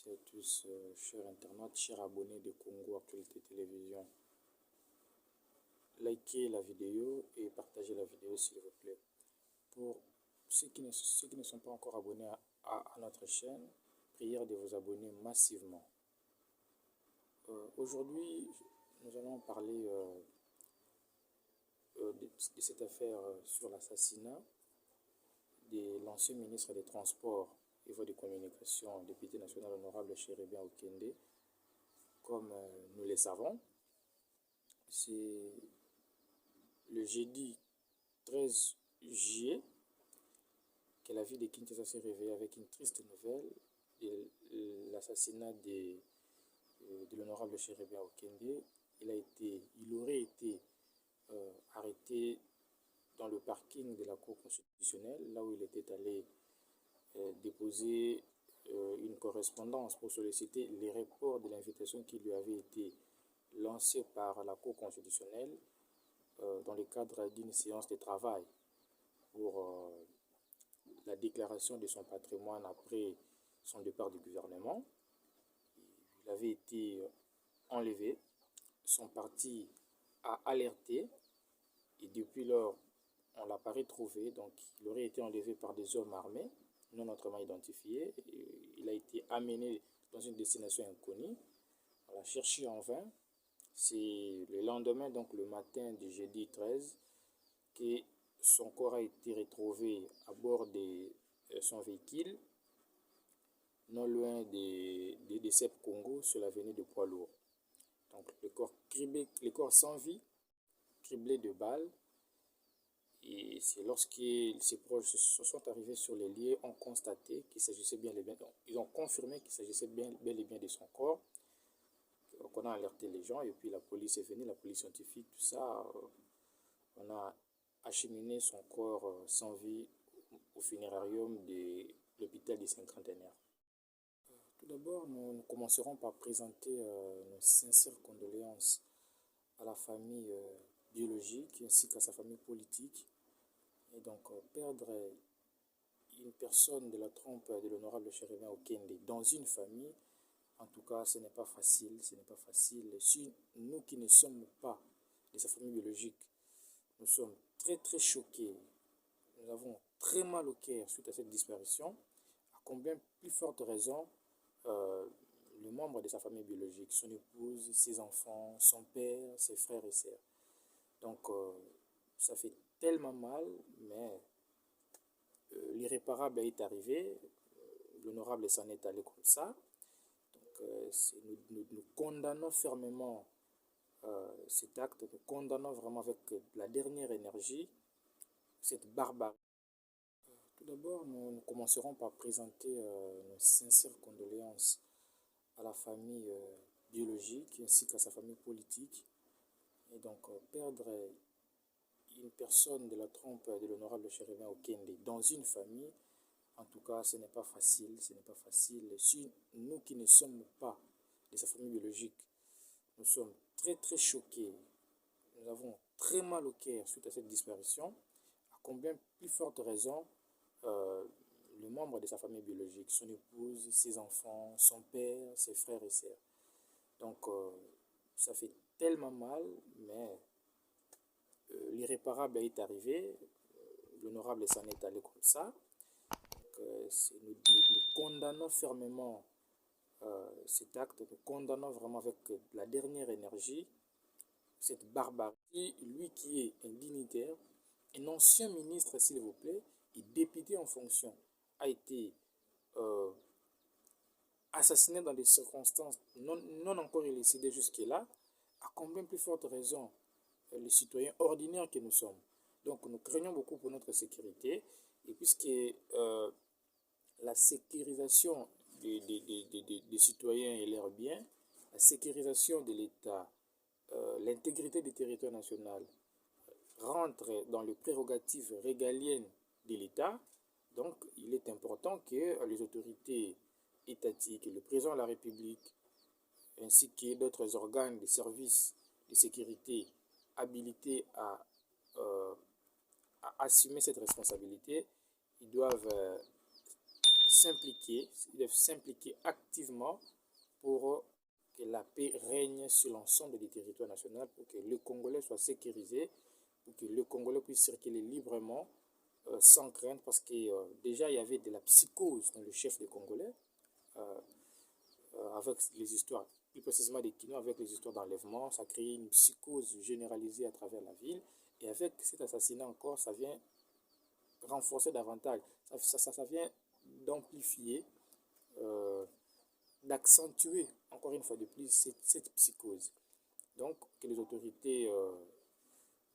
et à tous, chers internautes, chers abonnés de Congo Actualité Télévision. Likez la vidéo et partagez la vidéo s'il vous plaît. Pour ceux qui ne sont pas encore abonnés à notre chaîne, prière de vous abonner massivement. Aujourd'hui, nous allons parler de cette affaire sur l'assassinat de l'ancien ministre des Transports et Voies de Communication, député national honorable Chéribien Okende. Comme nous le savons, c'est le jeudi 13 juillet que la ville de Kinshasa s'est réveillée avec une triste nouvelle de l'assassinat de l'honorable Chéribien Okende. Il aurait été arrêté dans le parking de la Cour constitutionnelle, là où il était allé déposer une correspondance pour solliciter les reports de l'invitation qui lui avait été lancée par la Cour constitutionnelle dans le cadre d'une séance de travail pour la déclaration de son patrimoine après son départ du gouvernement. Il avait été enlevé, son parti a alerté et depuis lors, on ne l'a pas retrouvé. Donc il aurait été enlevé par des hommes armés, non autrement identifiés. Il a été amené dans une destination inconnue. On l'a cherché en vain. C'est le lendemain, donc le matin du jeudi 13, que son corps a été retrouvé à bord de son véhicule, non loin des CEP Congo, sur l'avenue de Poids-Lourd. Donc le corps sans vie, criblé de balles. Et c'est lorsque ses proches se sont arrivés sur les lieux, ont constaté qu'il s'agissait bien et bien, ils ont confirmé qu'il s'agissait bel et bien de son corps. Donc on a alerté les gens et puis la police est venue, la police scientifique, tout ça. On a acheminé son corps sans vie au funérarium de l'hôpital du Cinquantenaire. Tout d'abord, nous commencerons par présenter nos sincères condoléances à la famille biologique ainsi qu'à sa famille politique. Et donc perdre une personne de la trempe de l'honorable Chéribien Okende dans une famille, en tout cas ce n'est pas facile, ce n'est pas facile. Si nous qui ne sommes pas de sa famille biologique, nous sommes très choqués, nous avons très mal au cœur suite à cette disparition, à combien plus forte raison le membre de sa famille biologique, son épouse, ses enfants, son père, ses frères et sœurs. Donc ça fait tellement mal, mais l'irréparable est arrivé, l'honorable s'en est allé comme ça. Donc nous condamnons fermement cet acte, nous condamnons vraiment avec la dernière énergie cette barbarie. Tout d'abord, nous commencerons par présenter nos sincères condoléances à la famille biologique ainsi qu'à sa famille politique. Et donc perdre une personne de la trempe de l'honorable Chéribien Okende dans une famille, en tout cas ce n'est pas facile, ce n'est pas facile. Si nous qui ne sommes pas de sa famille biologique, nous sommes très choqués, nous avons très mal au cœur suite à cette disparition, à combien plus forte raison le membre de sa famille biologique, son épouse, ses enfants, son père, ses frères et sœurs. Donc ça fait tellement mal, mais l'irréparable est arrivé, l'honorable s'en est allé comme ça. Donc nous condamnons fermement cet acte, nous condamnons vraiment avec la dernière énergie cette barbarie. Lui qui est un dignitaire, un ancien ministre s'il vous plaît, et député en fonction, a été assassiné dans des circonstances non encore élucidées jusque-là, à combien plus forte raison les citoyens ordinaires que nous sommes. Donc nous craignons beaucoup pour notre sécurité, et puisque la sécurisation des citoyens et leurs biens, la sécurisation de l'État, l'intégrité du territoire national rentre dans les prérogatives régaliennes de l'État. Donc il est important que les autorités étatiques, le président de la République, ainsi que d'autres organes de services de sécurité habilités à assumer cette responsabilité, ils doivent s'impliquer activement pour que la paix règne sur l'ensemble du territoire national, pour que le Congolais soit sécurisé, pour que le Congolais puisse circuler librement, sans crainte, parce que déjà il y avait de la psychose dans le chef des Congolais, avec les histoires, plus précisément des Kino, avec les histoires d'enlèvement, ça crée une psychose généralisée à travers la ville, et avec cet assassinat encore, ça vient renforcer davantage, ça vient d'amplifier, d'accentuer encore une fois de plus cette psychose. Donc que les autorités,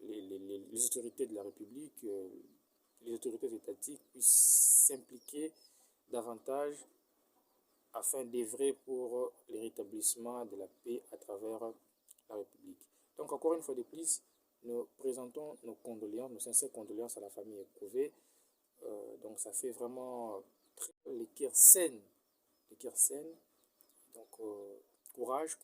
les autorités de la République, les autorités étatiques puissent s'impliquer davantage afin d'œuvrer pour le rétablissement de la paix à travers la République. Donc encore une fois de plus, nous présentons nos condoléances, nos sincères condoléances à la famille éprouvée. Donc ça fait vraiment les cœurs saines. Donc courage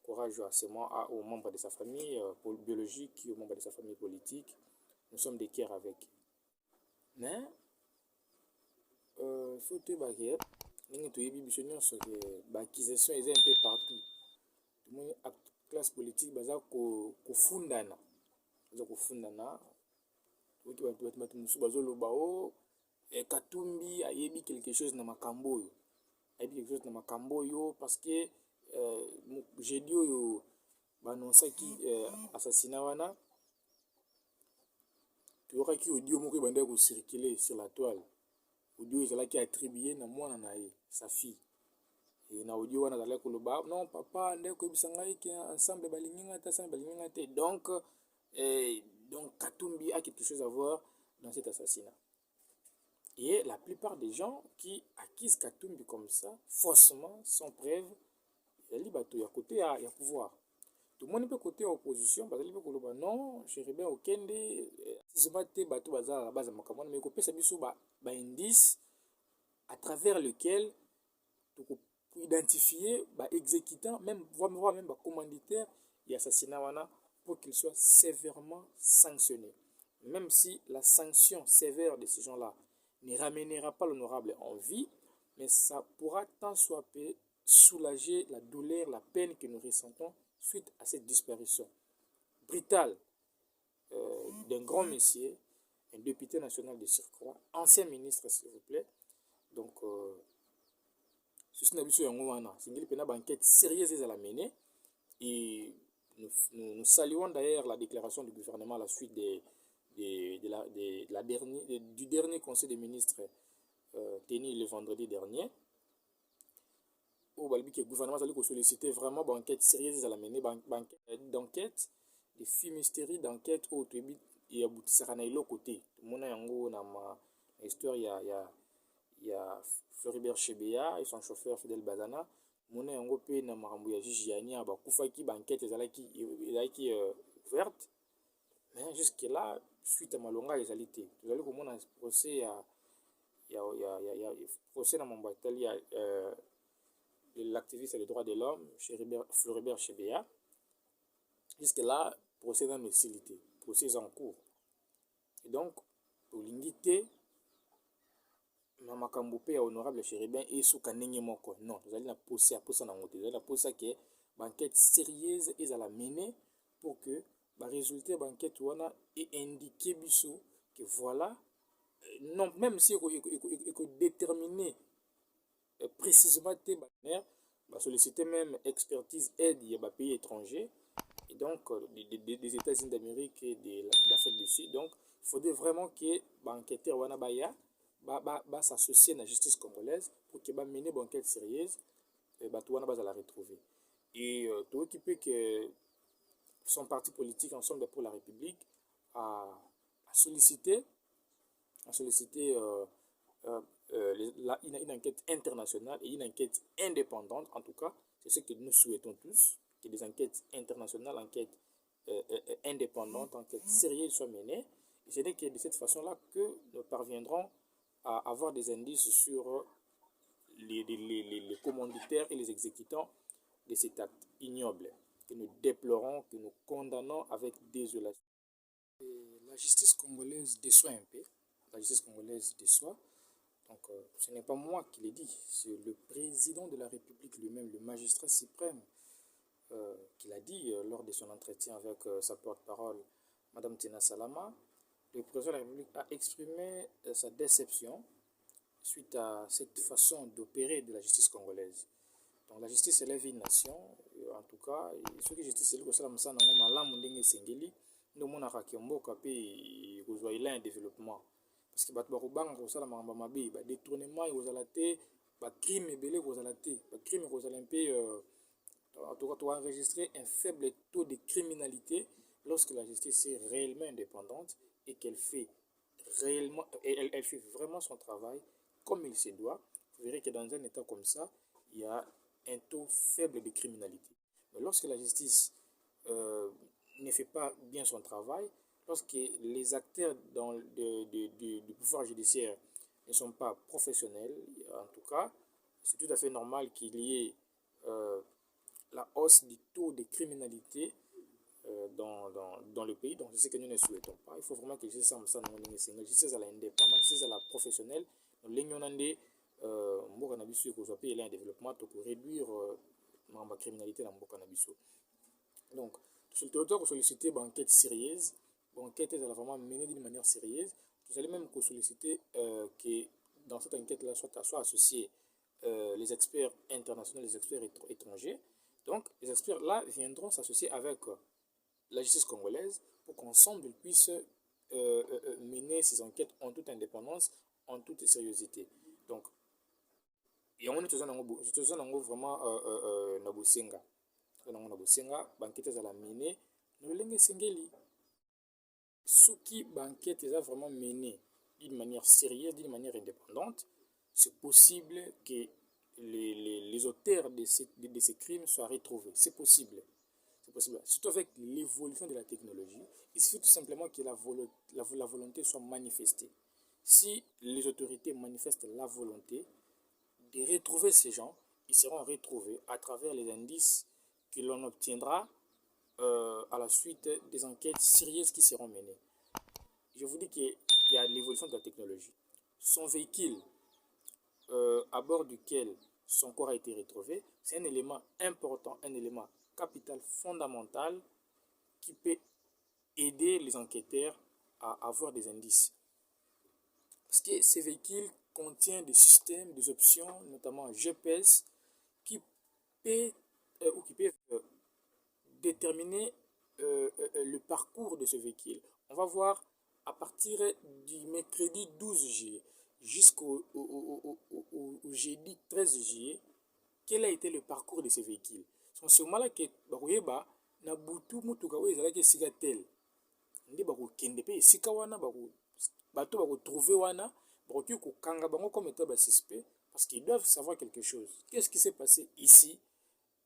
aux membres de sa famille biologique, aux membres de sa famille politique. Nous sommes des cœurs avec. Mais il faut te baguer. Nous accusation est un peu partout. La classe politique baza kofundana. Katumbi ayebi quelque chose na makambo yo parce que jeudi oyo banonsaki assassinat wana toyokaki audio moko ebandaki kocircule sur la toile. Audio ezalaki attribué na mwana na ye, sa fille. Et na audio wana azalaki koloba non papa ndeko koyebisa ngai ke ensemble balingi nga te, ensemble balingi nga te. Donc Katumbi a quelque chose à voir dans cet assassinat. Et la plupart des gens qui accusent Katumbi comme ça, faussement, sans preuve, il y a côté à pouvoir. Tout le monde peut côté opposition, parce que non, Chéribin Okende, c'est bateau bazar à base de Makamon, mais il y a un indice à travers lequel tu peux identifier exécutant, même voire même commanditaire et assassinat pour qu'il soit sévèrement sanctionné. Même si la sanction sévère de ces gens-là ne ramènera pas l'honorable en vie, mais ça pourra tant soit peu soulager la douleur, la peine que nous ressentons suite à cette disparition brutale d'un grand messier, un député national de surcroît, ancien ministre s'il vous plaît. Donc, ceci n'a pas une enquête sérieuse à la mener et nous saluons d'ailleurs la déclaration du gouvernement à la suite du dernier conseil des ministres tenu le vendredi dernier, où le gouvernement a sollicité vraiment une enquête sérieuse à la mener, d'enquête, des fumisteries d'enquête où il y a l'autre côté. Mon histoire, il y a Floribert Chebeya et son chauffeur Fidel Bazana. Mon yango pe na makambo ya Jijiani abakufaki banquête ezalaki ouverte. Mais jusque là, suite à malonga ezalité. Vous allez comment un procès il y a procès dans mon bataille l'activiste des droits de l'homme, Floribert Chebeya. Jusque là, procès dans l'hostilité, procès en cours. Et donc, pour l'ingité, na makambo pe honorable Chéribin et sous kanenge moko. Non, vous allez la poser à poser dans l'autre. Vous allez la poser que banquette sérieuse et à la mener pour que le résultat banquette wana est indiqué biso que voilà non même si il déterminer précisément tes bannières, solliciter même expertise aide il y a pays étrangers et donc des États-Unis d'Amérique et d'Afrique du Sud. Donc il faudrait vraiment que banquetteur wana baya s'associer à la justice congolaise pour qu'il mener une enquête sérieuse et tout wana la retrouver. Et tout occupé que son parti politique Ensemble pour la République a sollicité une enquête internationale et une enquête indépendante. En tout cas, c'est ce que nous souhaitons tous, que des enquêtes internationales, enquêtes indépendantes, enquêtes sérieuses soient menées. Et c'est que de cette façon-là que nous parviendrons à avoir des indices sur les commanditaires et les exécutants de cet acte ignoble que nous déplorons, que nous condamnons avec désolation. Et la justice congolaise déçoit un peu. La justice congolaise déçoit Donc, ce n'est pas moi qui l'ai dit, c'est le président de la République lui-même, le magistrat suprême, qui l'a dit lors de son entretien avec sa porte-parole, Madame Tina Salama. Le président de la République a exprimé sa déception suite à cette façon d'opérer de la justice congolaise. Donc la justice élève une nation, en tout cas, ce que la justice élève au Musana malamu ndenge sengeli, nous mona kakemboka pe kozwa un développement. Parce que bato bakobanga kosala makambo mabe, ba détournement ekozala te, ba crime ebele ekozala te, ba crime ekozala mpe en tout cas, tu as enregistré un faible taux de criminalité lorsque la justice est réellement indépendante et qu'elle fait réellement, elle fait vraiment son travail comme il se doit. Vous verrez que dans un état comme ça, il y a un taux faible de criminalité. Mais lorsque la justice ne fait pas bien son travail, lorsque les acteurs du pouvoir judiciaire ne sont pas professionnels, en tout cas, c'est tout à fait normal qu'il y ait la hausse du taux de criminalité dans le pays. Donc, c'est ce que nous ne souhaitons pas. Il faut vraiment que la justice soit indépendante, justice à la professionnelle. Nous avons un développement pour réduire la criminalité dans le pays. Donc, sur le territoire, vous sollicitez une enquête sérieuse, une enquête est vraiment menée d'une manière sérieuse. Vous allez même solliciter que dans cette enquête-là soient associés les experts internationaux, les experts étrangers. Donc, les experts-là viendront s'associer avec la justice congolaise pour qu'ensemble ils puissent mener ces enquêtes en toute indépendance, en toute sérieuxité. Donc, et on est vraiment na bosenga. Na bosenga, banquete za la mener, nous l'engue sengeli. Soki banquete est vraiment menée d'une manière sérieuse, d'une manière indépendante, c'est possible que les auteurs de ces crimes soient retrouvés. C'est possible. C'est possible. Surtout avec l'évolution de la technologie, il suffit tout simplement que la volonté soit manifestée. Si les autorités manifestent la volonté de retrouver ces gens, ils seront retrouvés à travers les indices que l'on obtiendra à la suite des enquêtes sérieuses qui seront menées. Je vous dis qu'il y a l'évolution de la technologie. Son véhicule à bord duquel son corps a été retrouvé, c'est un élément important, un élément capital, fondamental, qui peut aider les enquêteurs à avoir des indices. Parce que ces véhicules contiennent des systèmes, des options, notamment GPS, qui peuvent déterminer le parcours de ce véhicule. On va voir à partir du mercredi 12 juillet jusqu'au jeudi 13 juillet, quel a été le parcours de ces véhicules. C'est ce moment-là que bakoyeba na butu mutuka oyo ezalaki esika tel nde bakokende mpe esika wana bato bakotrouve wana bakoki kokanga bango comme état basuspect parce qu'ils doivent savoir quelque chose. Qu'est-ce qui s'est passé ici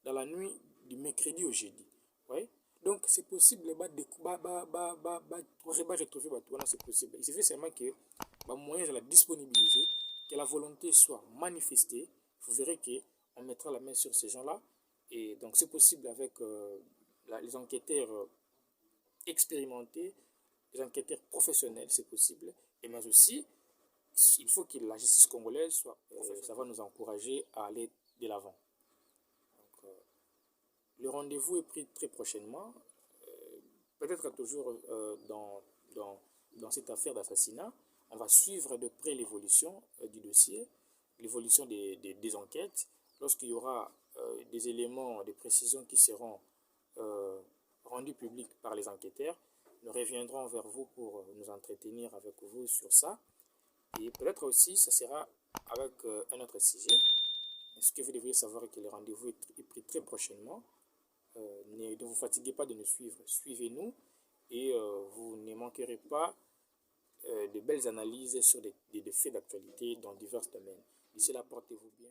dans la nuit du mercredi au jeudi? Ouais? Donc c'est possible retrouver bato wana, c'est possible. Il suffit seulement que moyens la disponibiliser, que la volonté soit manifestée. Vous verrez qu'on mettra la main sur ces gens-là. Et donc c'est possible avec les enquêteurs expérimentés, les enquêteurs professionnels, c'est possible. Et mais aussi, il faut que la justice congolaise soit, ça va nous encourager à aller de l'avant. Le rendez-vous est pris très prochainement, peut-être toujours dans cette affaire d'assassinat. On va suivre de près l'évolution du dossier, l'évolution des enquêtes. Lorsqu'il y aura des éléments, des précisions qui seront rendus publics par les enquêteurs, nous reviendrons vers vous pour nous entretenir avec vous sur ça. Et peut-être aussi, ça sera avec un autre sujet. Ce que vous devriez savoir est que le rendez-vous est pris très prochainement. Ne vous fatiguez pas de nous suivre. Suivez-nous et vous ne manquerez pas de belles analyses sur des faits d'actualité dans divers domaines. D'ici là, portez-vous bien.